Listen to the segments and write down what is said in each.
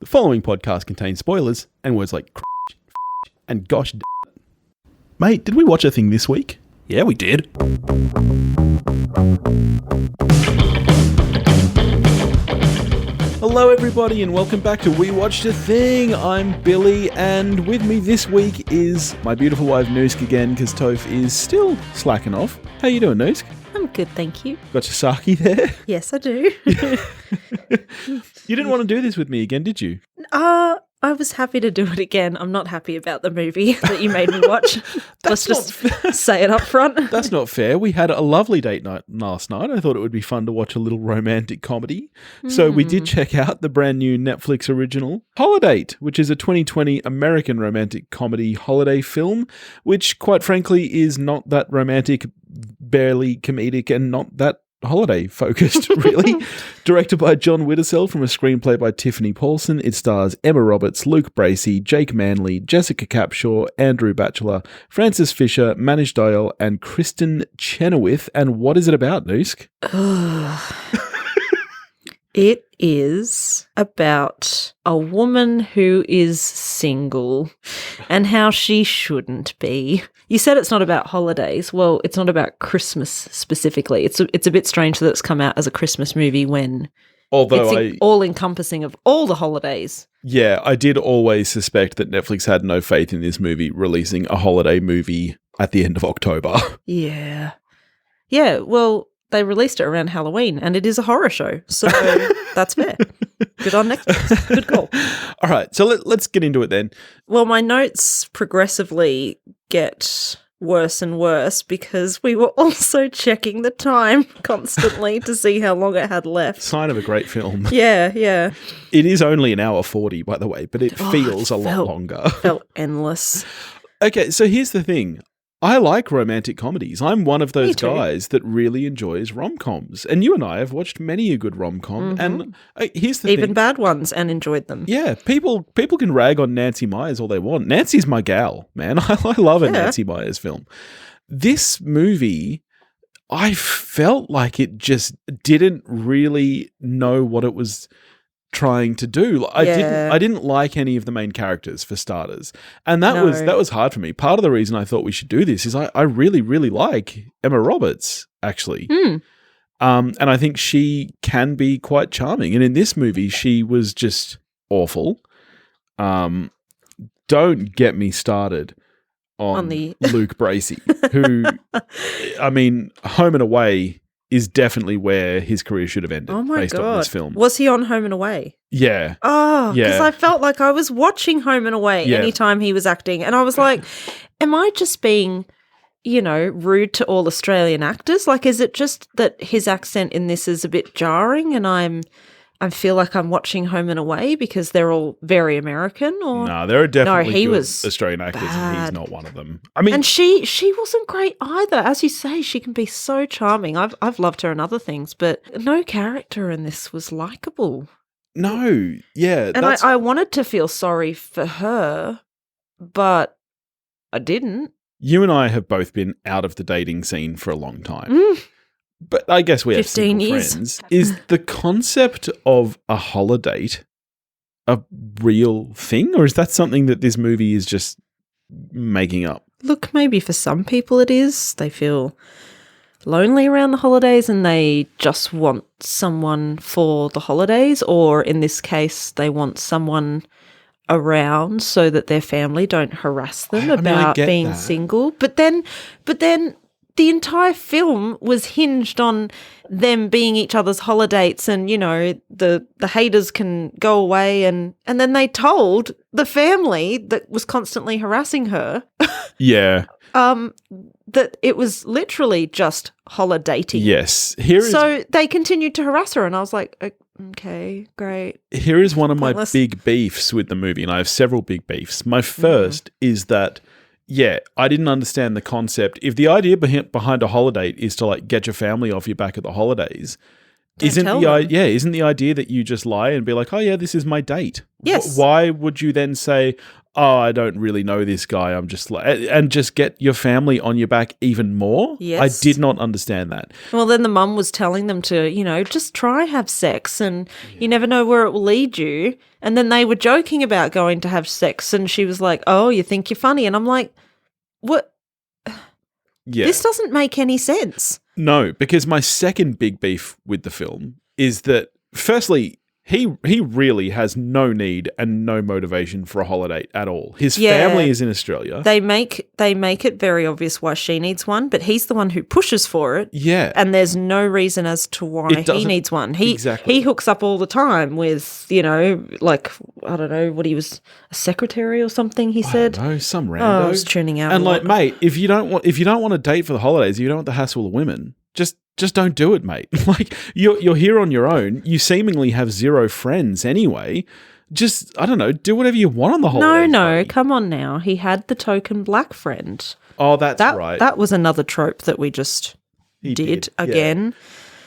following podcast contains spoilers and words like and gosh. Mate, did we watch a thing this week? Yeah, we did. Hello everybody and welcome back to We Watched a Thing. I'm Billy and with me this week is my beautiful wife Noosk again because Toph is still slacking off. How you doing, Noosk? I'm good, thank you. Got your sake there? Yes, I do. You didn't want to do this with me again, did you? I was happy to do it again. I'm not happy about the movie that you made me watch. Let's just say it up front. That's not fair. We had a lovely date night last night. I thought it would be fun to watch a little romantic comedy. So we did check out the brand new Netflix original, Holidate, which is a 2020 American romantic comedy holiday film, which quite frankly is not that romantic, barely comedic, and not that holiday focused, really. Directed by John Whitesell from a screenplay by Tiffany Paulsen. It stars Emma Roberts, Luke Bracey, Jake Manley, Jessica Capshaw, Andrew Bachelor, Francis Fisher, Manish Dayal, and Kristin Chenoweth. And what is it about, Noosk? It is about a woman who is single and how she shouldn't be. You said it's not about holidays. Well, it's not about Christmas specifically. It's a bit strange that it's come out as a Christmas movie when it's all-encompassing of all the holidays. Yeah, I did always suspect that Netflix had no faith in this movie releasing a holiday movie at the end of October. Yeah. Yeah, well, they released it around Halloween, and it is a horror show, so that's fair. Good on Netflix. Good call. All right, so let's get into it then. Well, my notes progressively get worse and worse because we were also checking the time constantly to see how long it had left. Sign of a great film. Yeah, yeah. It is only an hour 40, by the way, but it feels a lot longer. Felt endless. Okay, so here's the thing. I like romantic comedies. I'm one of those guys that really enjoys rom-coms. And you and I have watched many a good rom-com. And here's the thing. Even bad ones, and enjoyed them. Yeah, people can rag on Nancy Meyers all they want. Nancy's my gal, man. I love a Nancy Meyers film. This movie, I felt like it just didn't really know what it was trying to do. I didn't like any of the main characters for starters. And that was hard for me. Part of the reason I thought we should do this is I really, really like Emma Roberts, actually. And I think she can be quite charming. And in this movie, she was just awful. Don't get me started on Luke Bracey, who, I mean, Home and Away is definitely where his career should have ended based on this film. Was he on Home and Away? Yeah. Oh, because I felt like I was watching Home and Away anytime he was acting. And I was like, am I just being, rude to all Australian actors? Like, is it just that his accent in this is a bit jarring and I feel like I'm watching Home and Away because they're all very American? Or no, there are definitely good Australian actors and he's not one of them. I mean, and she wasn't great either. As you say, she can be so charming. I've loved her in other things, but no character in this was likable. No, yeah. And I wanted to feel sorry for her, but I didn't. You and I have both been out of the dating scene for a long time. But I guess we have 15 years. Friends. Is the concept of a holidate a real thing, or is that something that this movie is just making up? Look, maybe for some people it is. They feel lonely around the holidays and they just want someone for the holidays, or in this case, they want someone around so that their family don't harass them about being single. But then the entire film was hinged on them being each other's holidates and, the haters can go away and then they told the family that was constantly harassing her that it was literally just holidating. Yes. So they continued to harass her and I was like, okay, great. Here is one of my big beefs with the movie, and I have several big beefs. My first is that I didn't understand the concept. If the idea behind a holiday is to get your family off your back at the holidays, Isn't tell them. isn't the idea that you just lie and be like, oh yeah, this is my date? Yes. Why would you then say, oh, I don't really know this guy, I'm just like, and just get your family on your back even more? Yes. I did not understand that. Well, then the mum was telling them to, just try have sex and you never know where it will lead you. And then they were joking about going to have sex and she was like, oh, you think you're funny? And I'm like, what? Yeah. This doesn't make any sense. No, because my second big beef with the film is that, firstly, he really has no need and no motivation for a holiday at all. His family is in Australia. They make it very obvious why she needs one, but he's the one who pushes for it. Yeah. And there's no reason as to why he needs one. He hooks up all the time with, I don't know, what he was, a secretary or something, he said. I don't know, some rando. Oh, I was tuning out. And mate, if you don't want a date for the holidays, if you don't want the hassle of women, just don't do it, mate. Like, you're here on your own. You seemingly have zero friends anyway. Just, I don't know, do whatever you want on the holidays. No, buddy. come on now. He had the token black friend. Oh, that's right. That was another trope that we just did again.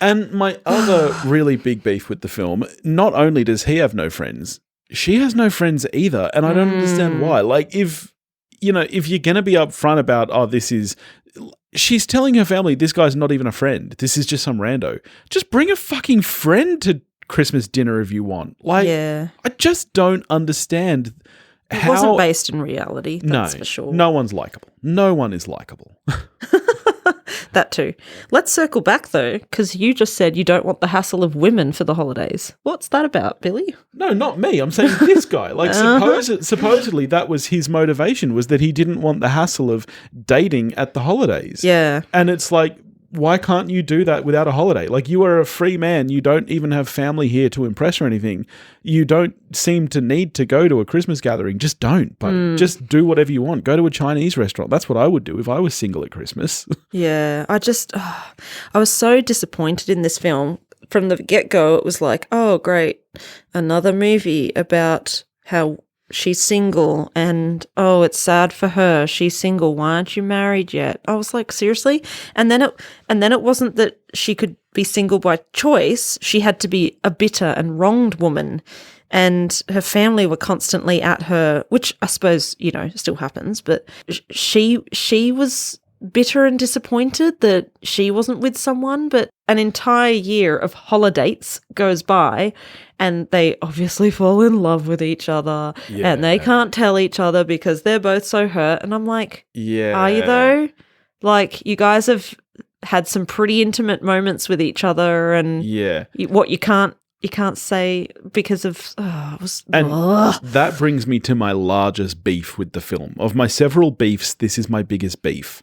Yeah. And my other really big beef with the film, not only does he have no friends, she has no friends either. And I don't understand why. Like, if you're going to be upfront about, she's telling her family this guy's not even a friend. This is just some rando. Just bring a fucking friend to Christmas dinner if you want. Like, I just don't understand how... It wasn't based in reality, that's for sure. No one's likable. No one is likable. That too. Let's circle back though, because you just said you don't want the hassle of women for the holidays. What's that about, Billy? No, not me. I'm saying this guy. Like, supposedly that was his motivation, was that he didn't want the hassle of dating at the holidays. Yeah. And it's like, why can't you do that without a holiday? Like, you are a free man. You don't even have family here to impress or anything. You don't seem to need to go to a Christmas gathering. Just don't. But just do whatever you want. Go to a Chinese restaurant. That's what I would do if I was single at Christmas. Yeah. I was so disappointed in this film. From the get-go, it was like, oh, great. Another movie about how she's single and, oh, it's sad for her. She's single. Why aren't you married yet? I was like, seriously? And then it wasn't that she could be single by choice. She had to be a bitter and wronged woman. And her family were constantly at her, which I suppose, still happens. But she was bitter and disappointed that she wasn't with someone, but an entire year of holidates goes by and they obviously fall in love with each other and they can't tell each other because they're both so hurt. And I'm like, are you though? Like, you guys have had some pretty intimate moments with each other and what you can't say because of... that brings me to my largest beef with the film. Of my several beefs, this is my biggest beef,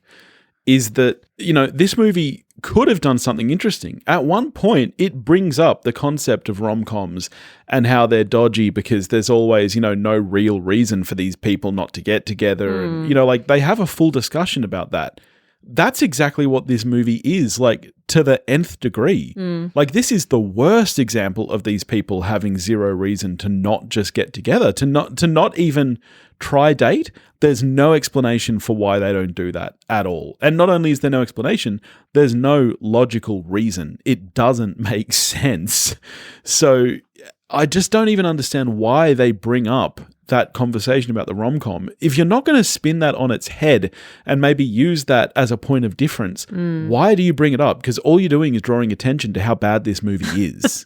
is that, this movie could have done something interesting. At one point, it brings up the concept of rom-coms and how they're dodgy because there's always, no real reason for these people not to get together. And, they have a full discussion about that. That's exactly what this movie is, like, to the nth degree. Like, this is the worst example of these people having zero reason to not just get together, to not even try date. There's no explanation for why they don't do that at all. And not only is there no explanation, there's no logical reason. It doesn't make sense. So I just don't even understand why they bring up that conversation about the rom-com. If you're not going to spin that on its head and maybe use that as a point of difference, why do you bring it up? Because all you're doing is drawing attention to how bad this movie is.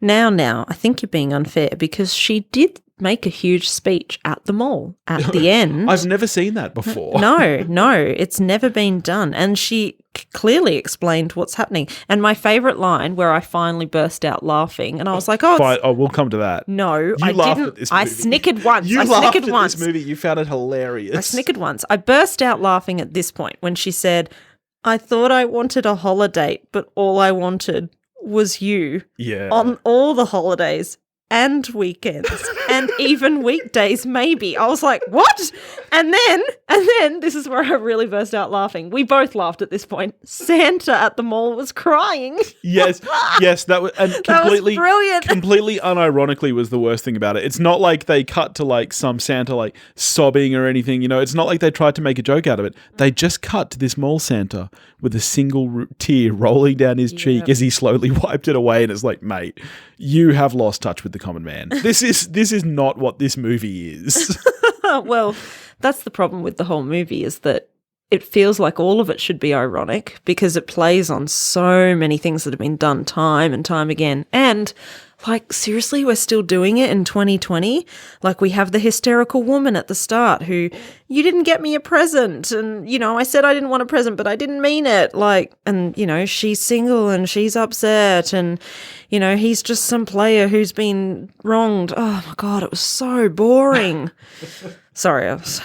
Now, I think you're being unfair because she did make a huge speech at the mall at the end. I've never seen that before. No, it's never been done. And she clearly explained what's happening. And my favourite line where I finally burst out laughing and I was like, we'll come to that. No, I didn't. At this movie. I snickered once. You laughed at this movie. You found it hilarious. I snickered once. I burst out laughing at this point when she said, I thought I wanted a holiday, but all I wanted was you. Yeah. On all the holidays. and weekends and even weekdays, maybe. I was like, what? And then this is where I really burst out laughing. We both laughed at this point. Santa at the mall was crying. Yes, that was, and completely, that was brilliant. Completely unironically was the worst thing about it. It's not like they cut to like some Santa like sobbing or anything, you know. It's not like they tried to make a joke out of it. They just cut to this mall Santa with a single tear rolling down his cheek as he slowly wiped it away, and it's like, mate, you have lost touch with the common man. This is not what this movie is. Well, that's the problem with the whole movie, is that it feels like all of it should be ironic because it plays on so many things that have been done time and time again. And like, seriously, we're still doing it in 2020. Like, we have the hysterical woman at the start who, you didn't get me a present. And, you know, I said I didn't want a present, but I didn't mean it. Like, and, you know, she's single and she's upset. And, you know, he's just some player who's been wronged. Oh, my God, it was so boring. Sorry, I just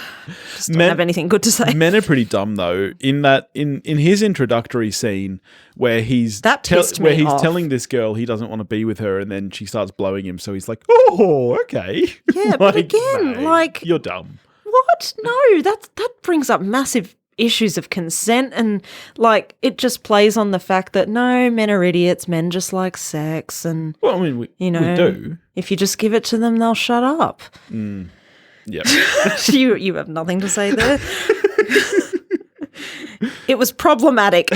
don't have anything good to say. Men are pretty dumb though. In that, in his introductory scene where he's telling this girl he doesn't want to be with her, and then she starts blowing him, so he's like, "Oh, okay." Yeah, like, but again, mate, like, you're dumb. What? No, that brings up massive issues of consent, and like it just plays on the fact that no, men are idiots. Men just like sex, and well, I mean, we do. If you just give it to them, they'll shut up. Yeah. You have nothing to say there. It was problematic.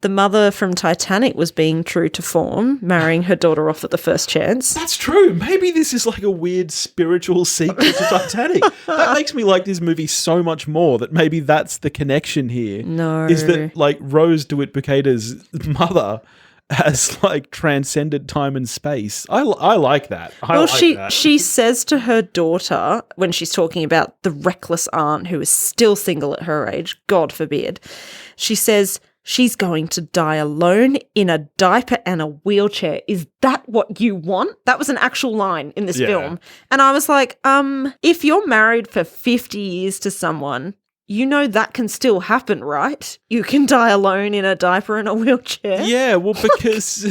The mother from Titanic was being true to form, marrying her daughter off at the first chance. That's true. Maybe this is like a weird spiritual sequel to Titanic. That makes me like this movie so much more, that maybe that's the connection here. No. Is that like Rose DeWitt Bukater's mother has like transcended time and space. I like that. She says to her daughter when she's talking about the reckless aunt who is still single at her age, God forbid, she says she's going to die alone in a diaper and a wheelchair. Is that what you want? That was an actual line in this film. And I was like, if you're married for 50 years to someone, you know that can still happen, right? You can die alone in a diaper and a wheelchair. Yeah, well, because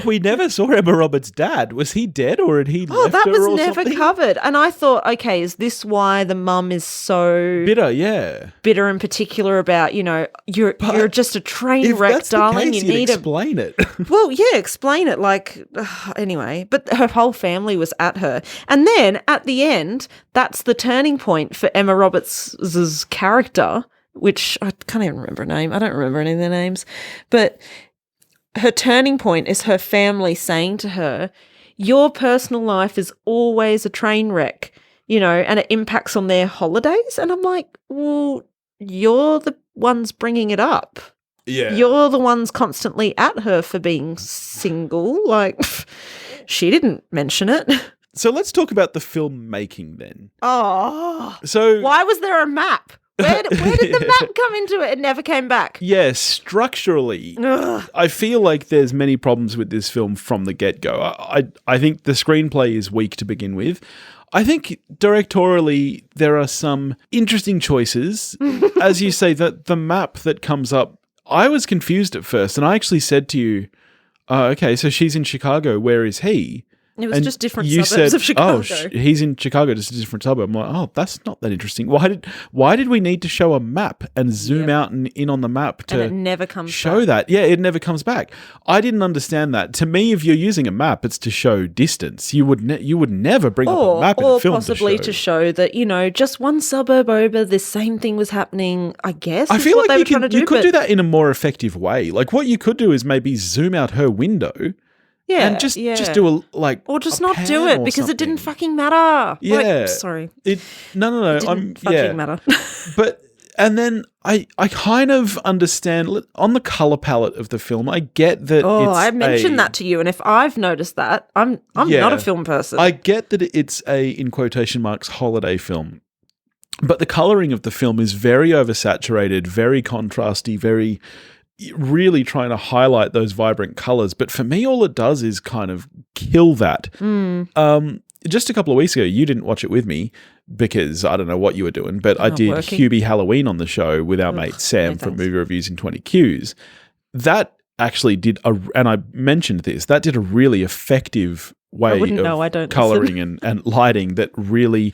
we never saw Emma Roberts' dad. Was he dead, or had he left her or something? Oh, that was never covered. And I thought, okay, is this why the mum is so bitter? Yeah, bitter in particular about, you know, you're just a train wreck, darling. You need to explain it. Well, yeah, explain it. Like, anyway, but her whole family was at her, and then at the end, that's the turning point for Emma Roberts' character, which I can't even remember her name. I don't remember any of their names. But her turning point is her family saying to her, your personal life is always a train wreck, you know, and it impacts on their holidays. And I'm like, well, you're the ones bringing it up. Yeah. You're the ones constantly at her for being single. Like, she didn't mention it. So let's talk about the filmmaking then. Oh. So why was there a map? Where did the map come into it? It never came back. Yes, structurally, I feel like there's many problems with this film from the get-go. I think the screenplay is weak to begin with. I think directorially there are some interesting choices. As you say, that the map that comes up, I was confused at first, and I actually said to you, okay, so she's in Chicago, where is he? It was just different suburbs of Chicago. He's in Chicago, just a different suburb. I'm like, oh, that's not that interesting. Why did we need to show a map and zoom out and in on the map to and it never comes show back. That? Yeah, it never comes back. I didn't understand that. To me, if you're using a map, it's to show distance. You would never bring up a map in a film or possibly to show that, you know, just one suburb over, this same thing was happening. I guess. I feel like you could do that in a more effective way. Like what you could do is maybe zoom out her window. Yeah, and just do or just not do it because it didn't fucking matter. Yeah, like, sorry. No. It didn't fucking matter. But and then I kind of understand on the color palette of the film. I get that. Oh, I mentioned that to you, and if I've noticed that, I'm not a film person. I get that it's a, in quotation marks, holiday film. But the coloring of the film is very oversaturated, very contrasty, very really trying to highlight those vibrant colors. But for me, all it does is kind of kill that. Just a couple of weeks ago, you didn't watch it with me because I don't know what you were doing, but I did Hubie Halloween on the show with our mate Sam from Movie Reviews in 20 Qs. That actually did, and I mentioned this, that did a really effective way wouldn't know, I of don't colouring and lighting that really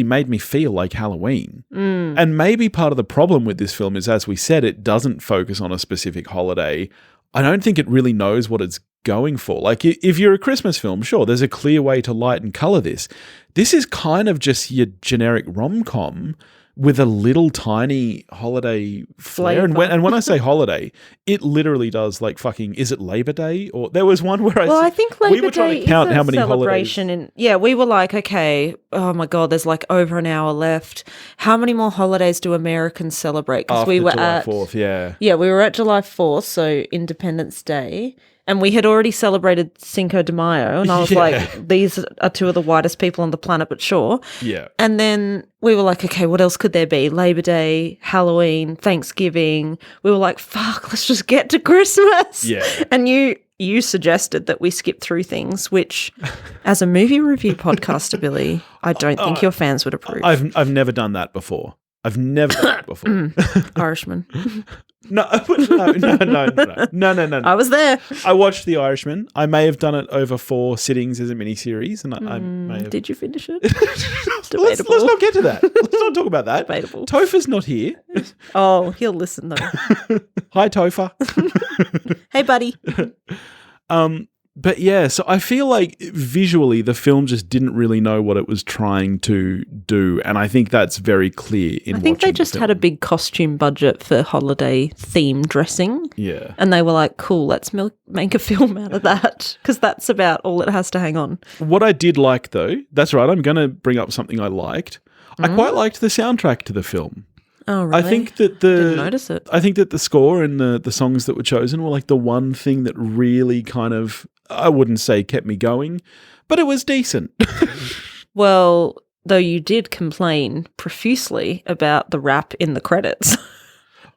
made me feel like Halloween. And maybe part of the problem with this film is, as we said, it doesn't focus on a specific holiday. I don't think it really knows what it's going for. Like, if you're a Christmas film, sure, there's a clear way to light and colour this. This is kind of just your generic rom-com with a little tiny holiday flair. And when I say holiday, it literally does, like, fucking, is it Labor Day? Or there was one where I think Labor we were trying Day to count is a how many celebration. holidays. And we were like, okay, oh my God, there's like over an hour left. How many more holidays do Americans celebrate? Because we were July 4th, yeah, we were at July 4th, so Independence Day. And we had already celebrated Cinco de Mayo. And I was like, these are two of the whitest people on the planet, but sure. Yeah. And then we were like, okay, what else could there be? Labor Day, Halloween, Thanksgiving. We were like, fuck, let's just get to Christmas. Yeah. And you suggested that we skip through things, which, as a movie review podcaster, Billy, I don't think your fans would approve. I've never done that before. I've never done it before. Irishman. No. I was there. I watched The Irishman. I may have done it over 4 sittings as a miniseries, and I may have. Did you finish it? Let's not get to that. Let's not talk about that. Debatable. Topher's not here. Oh, he'll listen though. Hi, Topher. Hey, buddy. But yeah, so I feel like visually the film just didn't really know what it was trying to do, and I think that's very clear in I think they just had a big costume budget for holiday theme dressing. Yeah. And they were like, cool, let's make a film out of that, because that's about all it has to hang on. What I did like, though, that's right, I'm going to bring up something I liked. I quite liked the soundtrack to the film. Oh, really? I think that didn't notice it. I think that the score and the songs that were chosen were like the one thing that really kind of, I wouldn't say kept me going, but it was decent. Well, though you did complain profusely about the rap in the credits.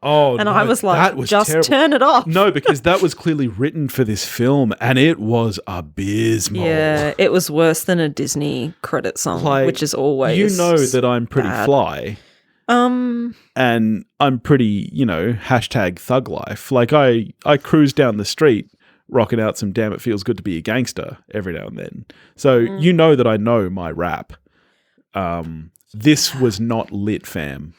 Oh, and no, I was like, just terrible. Turn it off. No, because that was clearly written for this film, and it was abysmal. Yeah, it was worse than a Disney credit song, Like, which is always you know that I'm pretty bad. fly. And I'm pretty, hashtag thug life. Like I cruise down the street rocking out some Damn It Feels Good to Be a Gangster every now and then. So you know that I know my rap. This was not lit, fam.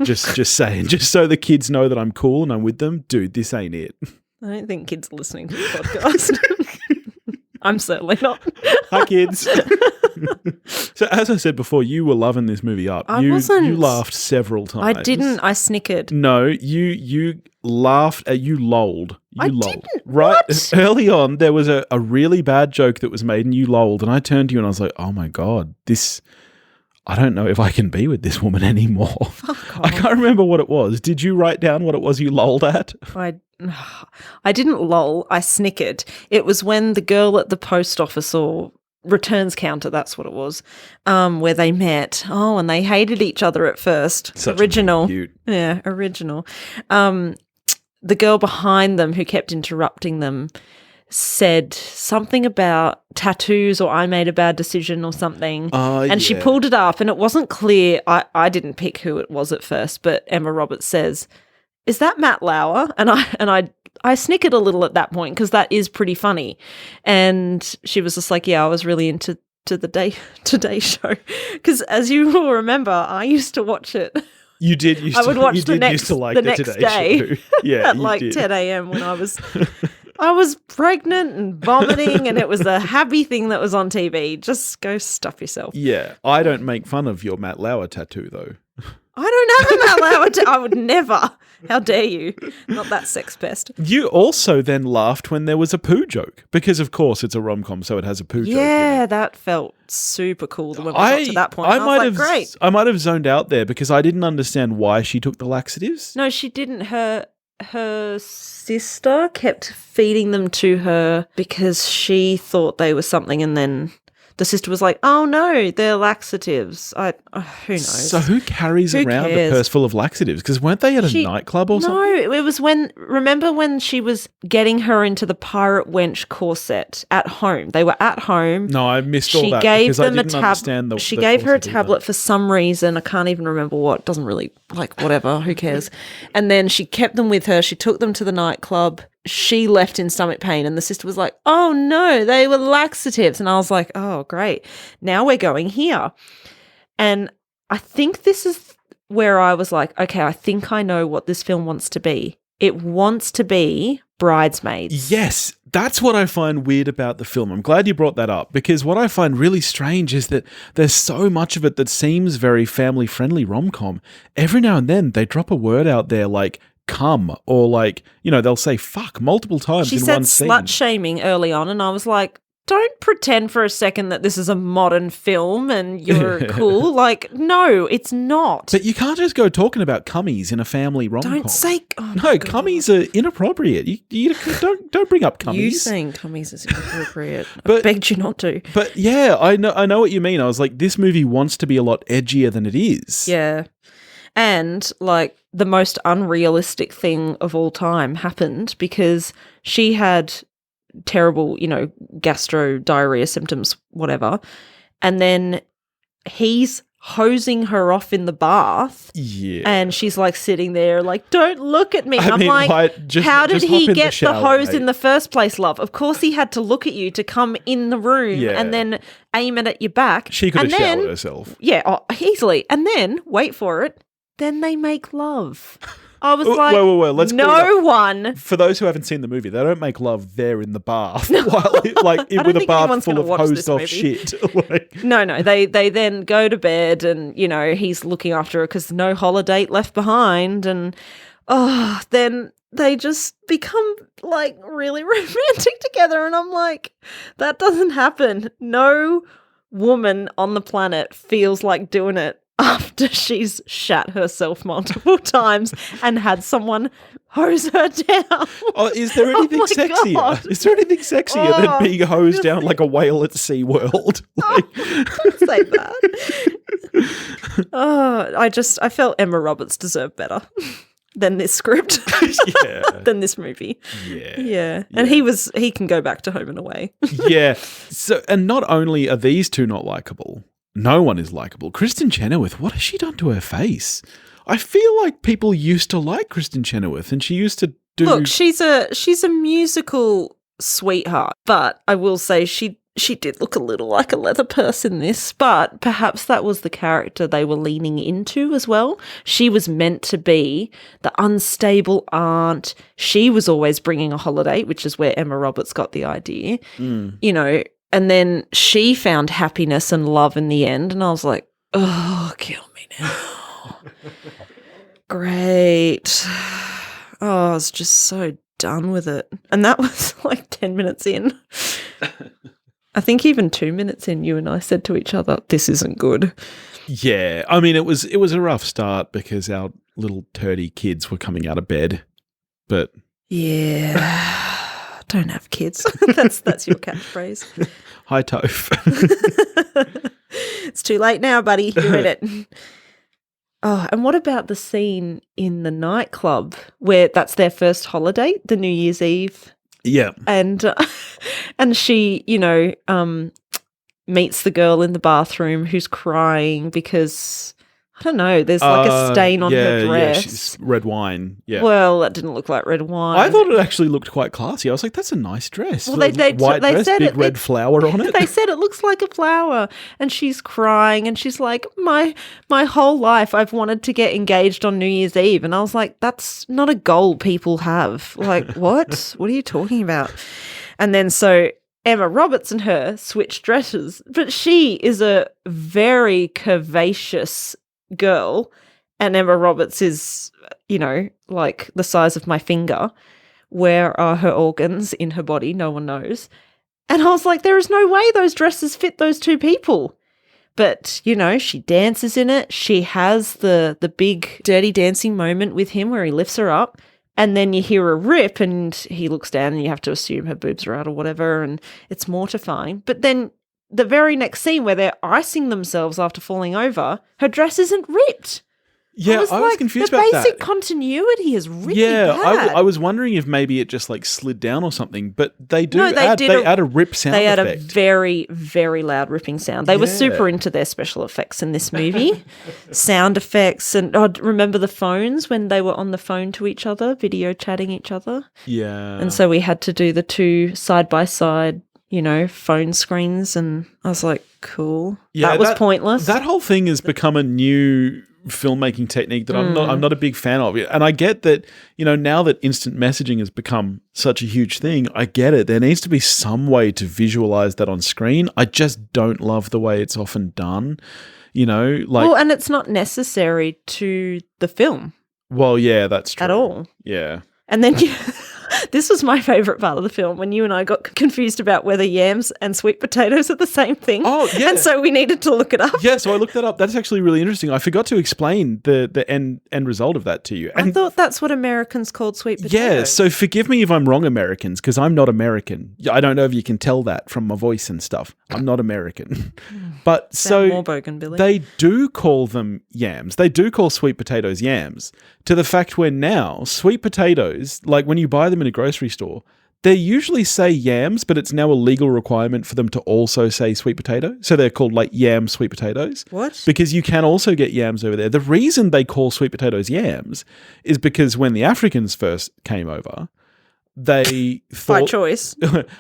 Just saying. Just so the kids know that I'm cool and I'm with them. Dude, this ain't it. I don't think kids are listening to the podcast. I'm certainly not. Hi, kids. So as I said before, you were loving this movie up. I wasn't. You laughed several times. I didn't. I snickered. No, you laughed. You lolled. You lolled. didn't. Right What? early on, there was a really bad joke that was made, and you lolled. And I turned to you and I was like, "Oh my God, this! I don't know if I can be with this woman anymore." Fuck I can't remember what it was. Did you write down what it was you lolled at? I didn't lol. I snickered. It was when the girl at the post office or returns counter, that's what it was, where they met. Oh, and they hated each other at first. Such original. cute. Yeah, original. The girl behind them who kept interrupting them said something about tattoos or I made a bad decision or something. And she pulled it up and it wasn't clear. I didn't pick who it was at first, but Emma Roberts says, "Is that Matt Lauer?" And I snickered a little at that point because that is pretty funny. And she was just like, "Yeah, I was really into the Today Show." Because as you will remember, I used to watch it. You did. I would watch the next Today day Show. Yeah, at like 10 a.m. when I was pregnant and vomiting, and it was a happy thing that was on TV. Just go stuff yourself. Yeah, I don't make fun of your Matt Lauer tattoo though. I don't have a Matt Lauer I would never. How dare you? Not that sex pest. You also then laughed when there was a poo joke because, of course, it's a rom-com, so it has a poo joke. Yeah, that felt super cool when we got to that point. I was like, great. I might have zoned out there because I didn't understand why she took the laxatives. No, she didn't. Her sister kept feeding them to her because she thought they were something, and then the sister was like, "Oh no, they're laxatives." Who knows? So who carries around a purse full of laxatives? Because weren't they at a nightclub or something? No, it was remember when she was getting her into the pirate wench corset at home? They were at home. No, I missed all that because I didn't understand the She gave her a tablet for some reason. I can't even remember what. Doesn't really, whatever, who cares? And then she kept them with her. She took them to the nightclub. she left in stomach pain and the sister was like, oh no, they were laxatives. And I was like, oh, great. Now we're going here. And I think this is where I was like, okay, I think I know what this film wants to be. It wants to be Bridesmaids. Yes, that's what I find weird about the film. I'm glad you brought that up, because what I find really strange is that there's so much of it that seems very family-friendly rom-com. Every now and then they drop a word out there like cum, or like, you know, they'll say fuck multiple times in one scene. She said slut-shaming early on, and I was like, don't pretend for a second that this is a modern film and you're cool. Like, no, it's not. But you can't just go talking about cummies in a family rom-com. Don't say... Oh no, cummies are inappropriate. You don't bring up cummies. You saying cummies is inappropriate. I begged you not to. But yeah, I know what you mean. I was like, this movie wants to be a lot edgier than it is. Yeah. And, like, the most unrealistic thing of all time happened because she had terrible, you know, gastro diarrhea symptoms, whatever. And then he's hosing her off in the bath. Yeah. And she's like sitting there like, don't look at me. I'm like, how did he get the hose in the first place, love? Of course he had to look at you to come in the room and then aim it at your back. She could have showered herself. Yeah, easily. And then, wait for it, then they make love. I was like, whoa. Let's no one. For those who haven't seen the movie, they don't make love there in the bath, with a bath full of hosed off shit. No. They then go to bed, and you know he's looking after her because no holiday left behind, and then they just become like really romantic together, and I'm like, that doesn't happen. No woman on the planet feels like doing it after she's shat herself multiple times and had someone hose her down. Oh, is there anything sexier? God. Is there anything sexier than being hosed down like a whale at SeaWorld? Don't say that. I felt Emma Roberts deserved better than this script. Than this movie. Yeah. And he can go back to Home and Away. Yeah. So, and not only are these two not likable, no one is likable. Kristin Chenoweth, what has she done to her face? I feel like people used to like Kristin Chenoweth, and she used to do... Look, she's a musical sweetheart, but I will say she did look a little like a leather purse in this, but perhaps that was the character they were leaning into as well. She was meant to be the unstable aunt. She was always bringing a holiday, which is where Emma Roberts got the idea. You know, and then she found happiness and love in the end. And I was like, oh, kill me now. Great. Oh, I was just so done with it. And that was like 10 minutes in. I think even 2 minutes in, you and I said to each other, this isn't good. Yeah. I mean, it was a rough start because our little turdy kids were coming out of bed. But yeah. Don't have kids. That's your catchphrase. Hi, Toph. It's too late now, buddy. You're in it. Oh, and what about the scene in the nightclub where that's their first holiday, the New Year's Eve? Yeah. And she, you know, meets the girl in the bathroom who's crying because... I don't know. There's like a stain on her dress. Yeah, she's red wine. Yeah. Well, that didn't look like red wine. I thought it actually looked quite classy. I was like, that's a nice dress. Well, they dress, said big red flower on it. They said it looks like a flower, and she's crying, and she's like, my whole life I've wanted to get engaged on New Year's Eve, and I was like, that's not a goal people have. Like, what? What are you talking about? And then so Emma Roberts and her switch dresses, but she is a very curvaceous girl, and Emma Roberts is, you know, like the size of my finger. Where are her organs in her body? No one knows. And I was like, there is no way those dresses fit those two people. But, you know, she dances in it. She has the big dirty dancing moment with him where he lifts her up, and then you hear a rip and he looks down and you have to assume her boobs are out or whatever, and it's mortifying. But then the very next scene where they're icing themselves after falling over, her dress isn't ripped. Yeah, I was confused about the that. basic continuity is really bad. I was wondering if maybe it just like slid down or something, but they do No, they add a rip sound They had effect. a very, very loud ripping sound. They were super into their special effects in this movie. Sound effects. And remember the phones when they were on the phone to each other, video chatting each other? Yeah. And so we had to do the two side-by-side, phone screens. And I was like, cool. Yeah, that was pointless. That whole thing has become a new filmmaking technique that I'm not a big fan of. And I get that, now that instant messaging has become such a huge thing, I get it. There needs to be some way to visualize that on screen. I just don't love the way it's often done, and it's not necessary to the film. Well, yeah, that's true. At all. Yeah. And then this was my favourite part of the film, when you and I got confused about whether yams and sweet potatoes are the same thing. Oh, yeah. And so we needed to look it up. Yeah, so I looked that up. That's actually really interesting. I forgot to explain the end result of that to you. I thought that's what Americans called sweet potatoes. Yeah, so forgive me if I'm wrong, Americans, because I'm not American. I don't know if you can tell that from my voice and stuff. I'm not American. But so more Billy. They do call them yams. They do call sweet potatoes yams, to the fact where now sweet potatoes, like when you buy them in a grocery store, they usually say yams, but it's now a legal requirement for them to also say sweet potato. So they're called like yam sweet potatoes. What? Because you can also get yams over there. The reason they call sweet potatoes yams is because when the Africans first came over, they thought... By choice.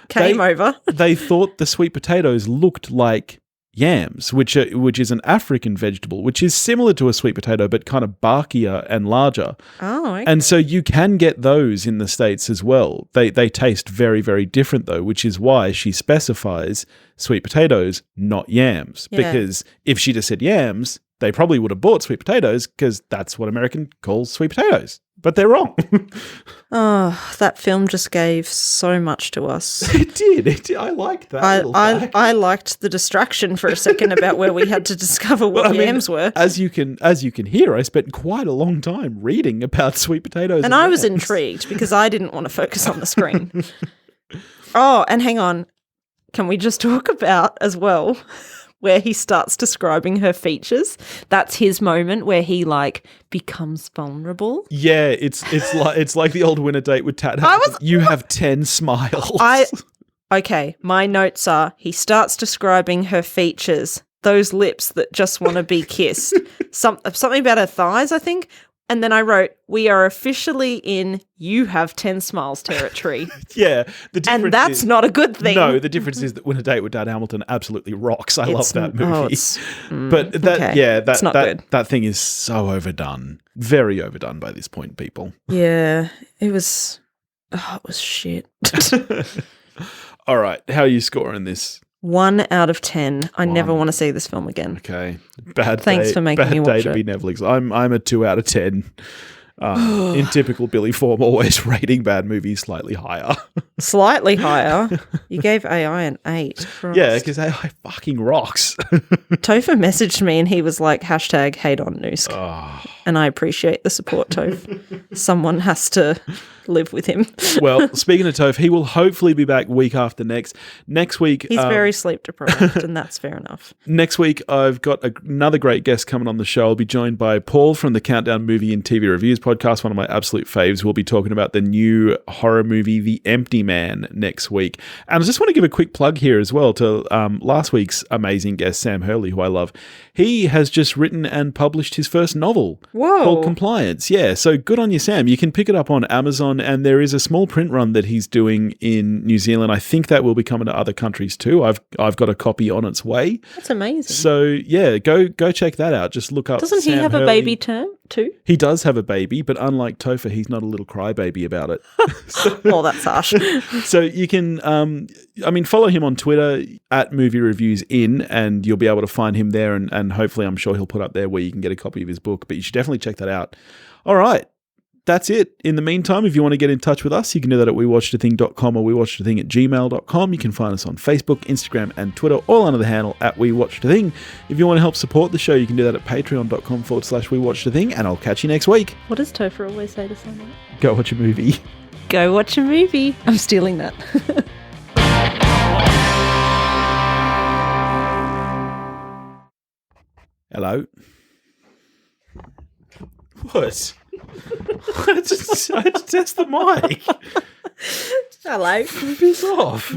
Came over. They thought the sweet potatoes looked like yams, which is an African vegetable, which is similar to a sweet potato, but kind of barkier and larger. Oh, okay. And so you can get those in the States as well. They taste very, very different though, which is why she specifies sweet potatoes, not yams. Yeah. Because if she just said yams, they probably would have bought sweet potatoes because that's what American calls sweet potatoes. But they're wrong. Oh, that film just gave so much to us. It did. I liked that. I liked the distraction for a second about where we had to discover what yams were. As you can hear, I spent quite a long time reading about sweet potatoes. And I was intrigued because I didn't want to focus on the screen. Oh, and hang on. Can we just talk about as well where he starts describing her features? That's his moment where he becomes vulnerable. Yeah, it's like the old winner date with Tat. You have 10 smiles. Okay, my notes are he starts describing her features, those lips that just want to be kissed. Something about her thighs, I think. And then I wrote, we are officially in you have 10 smiles territory. Yeah. And that's not a good thing. No, the difference is that Win a Date with Dad Hamilton absolutely rocks. I love that movie. But it's not good. That thing is so overdone. Very overdone by this point, people. Yeah. It was shit. All right. How are you scoring this? 1 out of 10. I never want to see this film again. Okay. Thanks for making me watch it. Bad day to be Netflix. I'm a 2 out of 10. In typical Billy form, always rating bad movies slightly higher. Slightly higher? You gave AI an 8. Yeah, because AI fucking rocks. Topher messaged me and he was like, #hate on Noosk. Oh. And I appreciate the support, Toph. Someone has to live with him. Well, speaking of Toph, he will hopefully be back week after next. Next week... He's very sleep deprived, and that's fair enough. Next week, I've got another great guest coming on the show. I'll be joined by Paul from the Countdown Movie and TV Reviews podcast, one of my absolute faves. We'll be talking about the new horror movie, The Empty Man, next week. And I just want to give a quick plug here as well to last week's amazing guest, Sam Hurley, who I love. He has just written and published his first novel. Whoa. Called Compliance. Yeah, so good on you, Sam. You can pick it up on Amazon, and there is a small print run that he's doing in New Zealand. I think that will be coming to other countries too. I've got a copy on its way. That's amazing. So yeah, go check that out. Just look up. Doesn't he have a baby term too? He does have a baby, but unlike Topher, he's not a little crybaby about it. Well, that's harsh. So you can, follow him on Twitter at Movie Reviews In, and you'll be able to find him there. And hopefully, I'm sure he'll put up there where you can get a copy of his book. But you should definitely check that out. All right. That's it. In the meantime, if you want to get in touch with us, you can do that at wewatchedathing.com or wewatchedathing@gmail.com. You can find us on Facebook, Instagram, and Twitter, all under the handle at wewatchedathing. If you want to help support the show, you can do that at patreon.com/wewatchedathing, and I'll catch you next week. What does Topher always say to someone? Go watch a movie. Go watch a movie. I'm stealing that. Hello. What? I had to test the mic. Hello. Piss off.